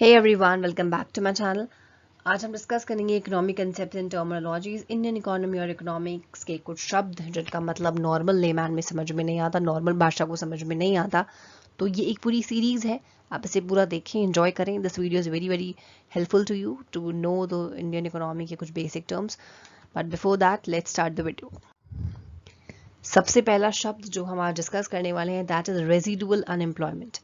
Hey everyone, welcome back to my channel. आज हम discuss करेंगे economic concept and terminologies. Indian economy और economics के कुछ शब्द जिनका मतलब नॉर्मल लेमैन में समझ में नहीं आता, नॉर्मल भाषा को समझ में नहीं आता। तो ये एक पूरी सीरीज है, आप इसे पूरा देखें, एंजॉय करें। This video is very very helpful to you to know the Indian economy के कुछ basic terms. But before that let's start the video. सबसे पहला शब्द जो हम आज डिस्कस करने वाले हैं that is residual unemployment.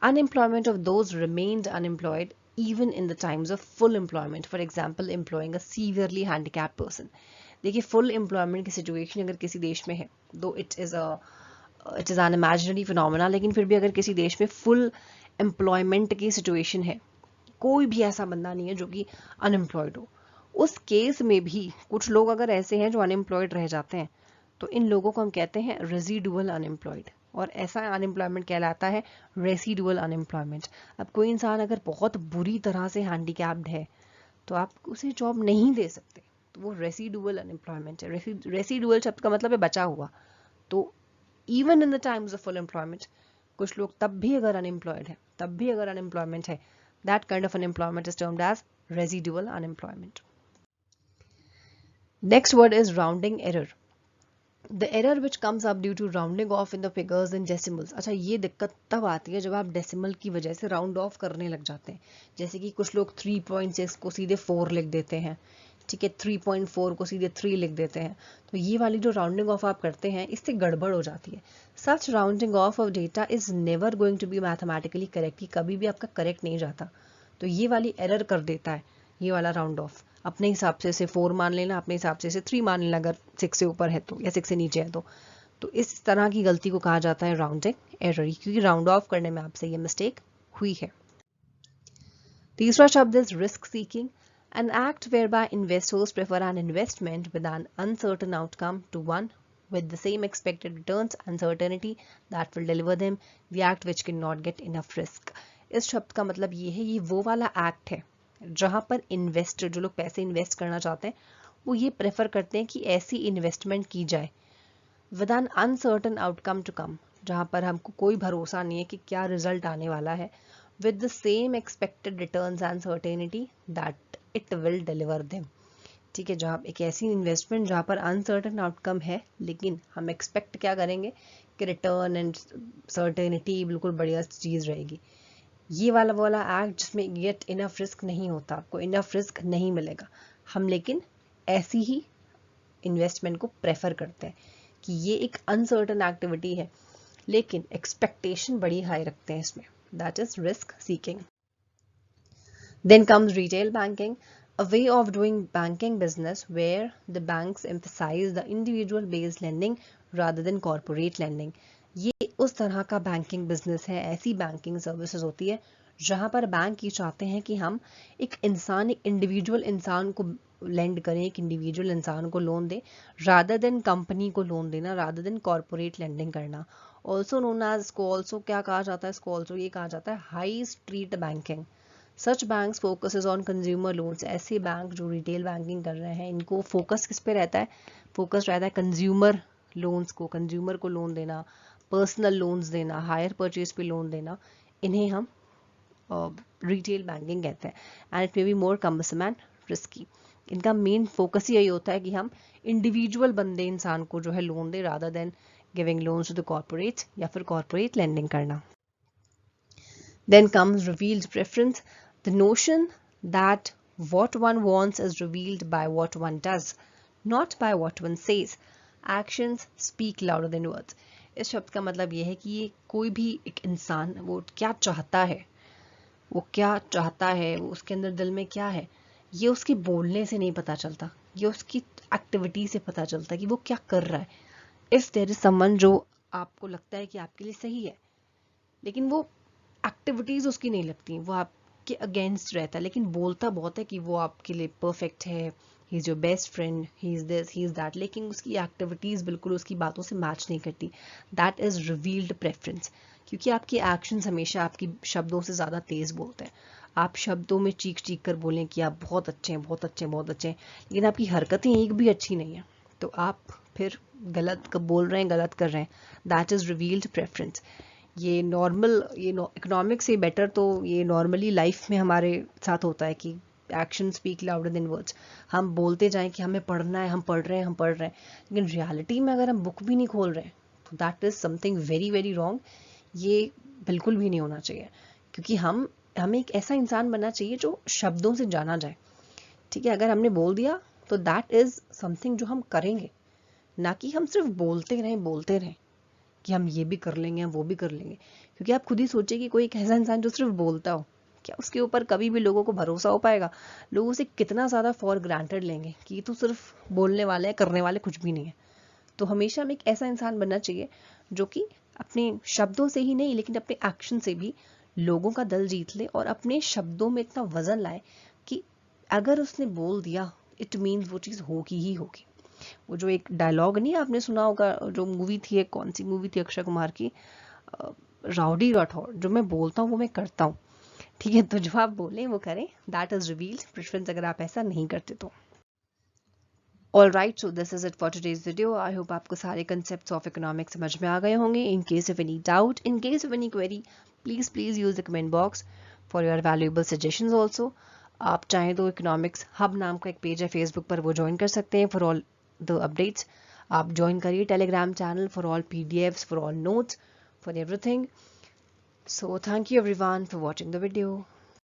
Unemployment of those remained unemployed even in the times of full employment, for example employing a severely handicapped person. देखिए full employment की situation अगर किसी देश में है, though it is an imaginary phenomena, लेकिन फिर भी अगर किसी देश में full employment की situation है, कोई भी ऐसा बंदा नहीं है जो कि unemployed हो, उस केस में भी कुछ लोग अगर ऐसे हैं जो unemployed रह जाते हैं, तो इन लोगों को हम कहते हैं रेसिडुअल अनएम्प्लॉयड। और ऐसा अनएम्प्लॉयमेंट कहलाता है रेसिडुअल अनएम्प्लॉयमेंट। अब कोई इंसान अगर बहुत बुरी तरह से हैंडीकैप्ड है तो आप उसे जॉब नहीं दे सकते, तो वो रेसिडुअल अनएम्प्लॉयमेंट है। रेसिडुअल शब्द का मतलब है बचा हुआ। तो even in the times of full employment कुछ लोग तब भी अगर अनएम्प्लॉयड है, तब भी अगर अनएम्प्लॉयमेंट है, that kind of unemployment is termed as residual unemployment. Next word is rounding error. The error which comes up due to rounding off in the figures in decimals। अच्छा, ये दिक्कत तब आती है जब आप डेसिमल की वजह से राउंड ऑफ करने लग जाते हैं। जैसे कि कुछ लोग 3.6 को सीधे 4 लिख देते हैं, ठीक है, 3.4 को सीधे 3 लिख देते हैं। तो ये वाली जो राउंडिंग ऑफ आप करते हैं, इससे गड़बड़ हो जाती है। Such rounding off of data is never going to be mathematically correct, कि कभी भी आपका करेक्ट नहीं जाता। तो ये वाली एरर कर देता है ये वाला राउंड ऑफ। अपने हिसाब से इसे 4 मान लेना, अपने हिसाब से इसे 3 मान लेना, अगर 6 से ऊपर है तो, या 6 से नीचे है तो इस तरह की गलती को कहा जाता है राउंडिंग एरर, क्योंकि राउंड ऑफ करने में आपसे ये मिस्टेक हुई है। तीसरा शब्द is risk seeking. An act whereby investors prefer an investment with an uncertain outcome to one with the same expected returns and certainty that will deliver them the act which cannot get enough risk। इस शब्द का मतलब ये है, ये वो वाला act है जहां पर इन्वेस्टर, जो लोग पैसे इन्वेस्ट करना चाहते हैं, वो ये प्रेफर करते हैं कि ऐसी इन्वेस्टमेंट की जाए with an uncertain outcome to come, जहां पर हमको कोई भरोसा नहीं है कि क्या रिजल्ट आने वाला है, with the same expected returns and certainty that it will deliver them. ठीक है, जहाँ एक ऐसी इन्वेस्टमेंट जहाँ पर अनसर्टन आउटकम है, लेकिन हम एक्सपेक्ट क्या करेंगे कि रिटर्न एंड सर्टेनिटी बिल्कुल बढ़िया चीज़ रहेगी। ये वाला एक्ट जिसमें गेट इनफ रिस्क नहीं होता, आपको इनफ रिस्क नहीं मिलेगा, हम लेकिन ऐसी ही इन्वेस्टमेंट को प्रेफर करते हैं कि ये एक अनसर्टन एक्टिविटी है लेकिन एक्सपेक्टेशन बड़ी हाई रखते हैं इसमें, that is risk seeking. Then comes retail banking, a way of doing banking business where the banks emphasize the individual based lending rather than corporate lending। ये उस तरह का बैंकिंग बिजनेस है, ऐसी बैंकिंग सर्विसेज होती है जहां पर बैंक ये चाहते हैं कि हम एक इंसान, एक इंडिविजुअल इंसान को लेंड करें, एक इंडिविजुअल इंसान को लोन दें, रादर देन कंपनी को लोन देना, रादर देन कॉर्पोरेट लेंडिंग करना। ऑल्सो नोन एज, इसको ऑल्सो क्या कहा जाता है, इसको ऑल्सो ये कहा जाता है high street banking. Such banks focuses on consumer loans. ऐसे बैंक जो रिटेल बैंकिंग कर रहे हैं, इनको फोकस किस पे रहता है, फोकस रहता है कंज्यूमर लोन्स को, कंज्यूमर को लोन देना, पर्सनल लोन्स देना, हायर परचेज पे लोन देना, इन्हें हम रिटेल बैंकिंग कहते हैं। And it may be more cumbersome and risky. इनका मेन फोकस ही यही होता है कि हम इंडिविजुअल बंदे इंसान को जो है लोन दे, rather than giving loans to the corporates या फिर कॉर्पोरेट लेंडिंग करना। Then comes revealed preference, the notion that what one wants is revealed by what one does, not by what one says. Actions speak louder than words। इस शब्द का मतलब ये है कि ये कोई भी एक इंसान वो क्या चाहता है, वो क्या चाहता है, वो उसके अंदर दिल में क्या है, ये उसके बोलने से नहीं पता चलता, ये उसकी एक्टिविटी से पता चलता है कि वो क्या कर रहा है। इफ देयर इज समवन जो आपको लगता है कि आपके लिए सही है, लेकिन वो एक्टिविटीज उसकी नहीं लगती, वो आपके अगेंस्ट रहता है, लेकिन बोलता बहुत है कि वो आपके लिए परफेक्ट है, he is your best friend, he is this, he is that, लेकिन उसकी एक्टिविटीज बिल्कुल उसकी बातों से मैच नहीं करती। दैट इज रिवील्ड प्रेफरेंस, क्योंकि आपके एक्शंस हमेशा आपकी शब्दों से ज़्यादा तेज बोलते हैं। आप शब्दों में चीख चीख कर बोलें कि आप बहुत अच्छे हैं, बहुत अच्छे हैं, बहुत अच्छे हैं, लेकिन आपकी हरकतें एक भी अच्छी नहीं है, तो आप फिर गलत बोल रहे हैं, गलत कर रहे हैं। That is revealed preference. ये नॉर्मल, ये इकोनॉमिक्स से बेटर तो ये नॉर्मली लाइफ में हमारे साथ होता है कि action speak louder than words. हम बोलते जाएं कि हमें पढ़ना है, हम पढ़ रहे हैं, हम पढ़ रहे हैं, लेकिन रियलिटी में अगर हम बुक भी नहीं खोल रहे हैं तो that is something very very wrong. ये बिल्कुल भी नहीं होना चाहिए, क्योंकि हमें एक ऐसा इंसान बनना चाहिए जो शब्दों से जाना जाए। ठीक है, अगर हमने बोल दिया तो दैट इज समथिंग जो हम करेंगे, ना कि हम सिर्फ बोलते रहें कि हम ये भी कर लेंगे, हम वो भी कर लेंगे। क्योंकि आप खुद ही सोचिए कि कोई एक ऐसा इंसान जो सिर्फ बोलता हो, क्या उसके ऊपर कभी भी लोगों को भरोसा हो पाएगा? लोग उसे कितना ज़्यादा फॉर ग्रांटेड लेंगे कि ये तो सिर्फ बोलने वाले हैं, करने वाले कुछ भी नहीं है। तो हमेशा हमें एक ऐसा इंसान बनना चाहिए जो कि अपने शब्दों से ही नहीं, लेकिन अपने एक्शन से भी लोगों का दिल जीत ले, और अपने शब्दों में इतना वजन लाए कि अगर उसने बोल दिया इट मीन्स वो चीज़ होगी ही होगी। वो जो एक डायलॉग नहीं आपने सुना होगा, जो मूवी थी, एक कौन सी मूवी थी अक्षय कुमार की, राउडी राठौर, जो मैं बोलता हूँ वो मैं करता हूँ। ठीक है, तो जो आप बोलें वो करें, दैट इज रिवील्ड प्रेफरेंस अगर आप ऐसा नहीं करते तो। All right, so this is it for today's video. I hope आपको सारे कंसेप्ट्स ऑफ इकोनॉमिक्स समझ में आ गए होंगे। In case of any doubt, in case of any query, please use the comment box for your valuable suggestions also. आप चाहें तो economics hub नाम का एक पेज है फेसबुक पर, वो ज्वाइन कर सकते हैं फॉर ऑल द अपडेट्स। आप ज्वाइन करिए Telegram channel for all PDFs, for all notes, for everything. So thank you everyone for watching the video.